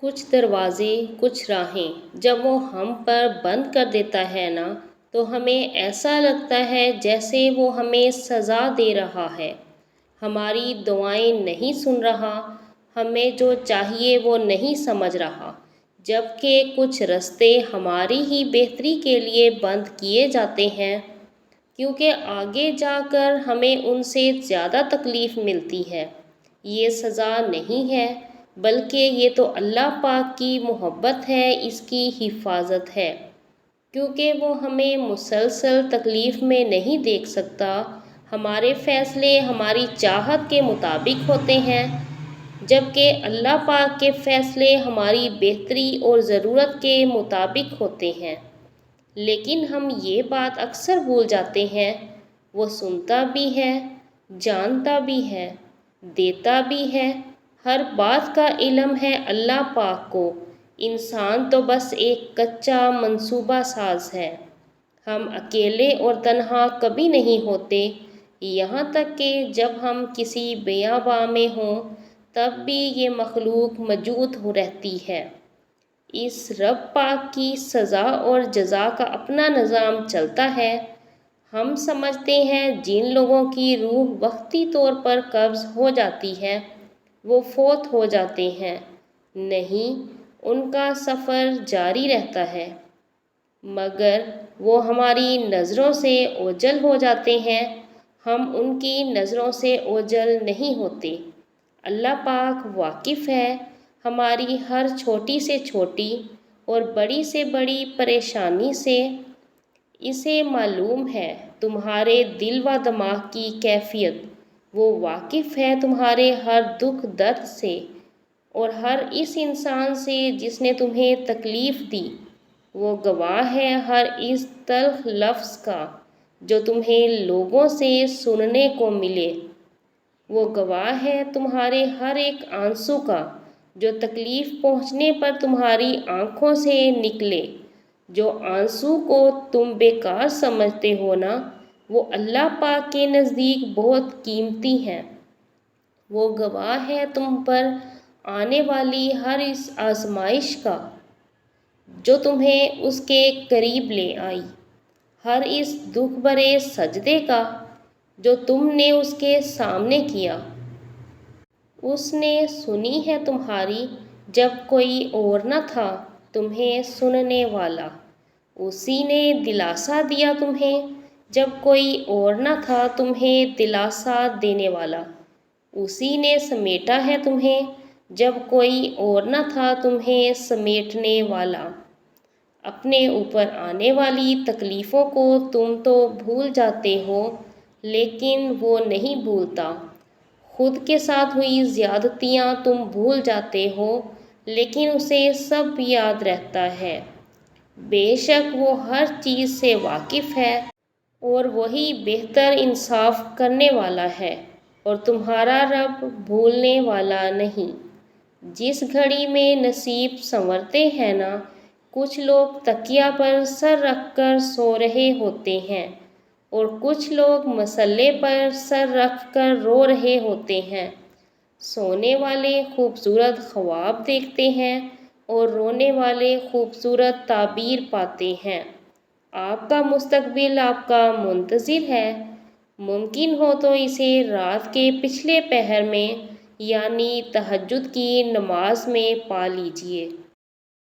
کچھ دروازے، کچھ راہیں جب وہ ہم پر بند کر دیتا ہے نا، تو ہمیں ایسا لگتا ہے جیسے وہ ہمیں سزا دے رہا ہے، ہماری دعائیں نہیں سن رہا، ہمیں جو چاہیے وہ نہیں سمجھ رہا، جبکہ کچھ رستے ہماری ہی بہتری کے لیے بند کیے جاتے ہیں، کیونکہ آگے جا کر ہمیں ان سے زیادہ تکلیف ملتی ہے۔ یہ سزا نہیں ہے، بلکہ یہ تو اللہ پاک کی محبت ہے، اس کی حفاظت ہے، کیونکہ وہ ہمیں مسلسل تکلیف میں نہیں دیکھ سکتا۔ ہمارے فیصلے ہماری چاہت کے مطابق ہوتے ہیں، جبکہ اللہ پاک کے فیصلے ہماری بہتری اور ضرورت کے مطابق ہوتے ہیں۔ لیکن ہم یہ بات اکثر بھول جاتے ہیں، وہ سنتا بھی ہے، جانتا بھی ہے، دیتا بھی ہے، ہر بات کا علم ہے اللہ پاک کو، انسان تو بس ایک کچا منصوبہ ساز ہے۔ ہم اکیلے اور تنہا کبھی نہیں ہوتے، یہاں تک کہ جب ہم کسی بیاباں میں ہوں تب بھی یہ مخلوق موجود رہتی ہے۔ اس رب پاک کی سزا اور جزا کا اپنا نظام چلتا ہے۔ ہم سمجھتے ہیں جن لوگوں کی روح وقتی طور پر قبض ہو جاتی ہے وہ فوت ہو جاتے ہیں، نہیں، ان کا سفر جاری رہتا ہے، مگر وہ ہماری نظروں سے اوجھل ہو جاتے ہیں، ہم ان کی نظروں سے اوجھل نہیں ہوتے۔ اللہ پاک واقف ہے ہماری ہر چھوٹی سے چھوٹی اور بڑی سے بڑی پریشانی سے، اسے معلوم ہے تمہارے دل و دماغ کی کیفیت، وہ واقف ہے تمہارے ہر دکھ درد سے، اور ہر اس انسان سے جس نے تمہیں تکلیف دی، وہ گواہ ہے ہر اس تلخ لفظ کا جو تمہیں لوگوں سے سننے کو ملے، وہ گواہ ہے تمہارے ہر ایک آنسو کا جو تکلیف پہنچنے پر تمہاری آنکھوں سے نکلے۔ جو آنسو کو تم بیکار سمجھتے ہو نا، وہ اللہ پاک کے نزدیک بہت قیمتی ہیں۔ وہ گواہ ہے تم پر آنے والی ہر اس آزمائش کا جو تمہیں اس کے قریب لے آئی، ہر اس دکھ بھرے سجدے کا جو تم نے اس کے سامنے کیا۔ اس نے سنی ہے تمہاری جب کوئی اور نہ تھا تمہیں سننے والا، اسی نے دلاسا دیا تمہیں جب کوئی اور نہ تھا تمہیں دلاسا دینے والا، اسی نے سمیٹا ہے تمہیں جب کوئی اور نہ تھا تمہیں سمیٹنے والا۔ اپنے اوپر آنے والی تکلیفوں کو تم تو بھول جاتے ہو، لیکن وہ نہیں بھولتا۔ خود کے ساتھ ہوئی زیادتیاں تم بھول جاتے ہو، لیکن اسے سب یاد رہتا ہے۔ بے شک وہ ہر چیز سے واقف ہے، اور وہی بہتر انصاف کرنے والا ہے، اور تمہارا رب بھولنے والا نہیں۔ جس گھڑی میں نصیب سنورتے ہیں نا، کچھ لوگ تکیہ پر سر رکھ کر سو رہے ہوتے ہیں، اور کچھ لوگ مصلے پر سر رکھ کر رو رہے ہوتے ہیں۔ سونے والے خوبصورت خواب دیکھتے ہیں اور رونے والے خوبصورت تعبیر پاتے ہیں۔ آپ کا مستقبل آپ کا منتظر ہے، ممکن ہو تو اسے رات کے پچھلے پہر میں یعنی تہجد کی نماز میں پا لیجئے۔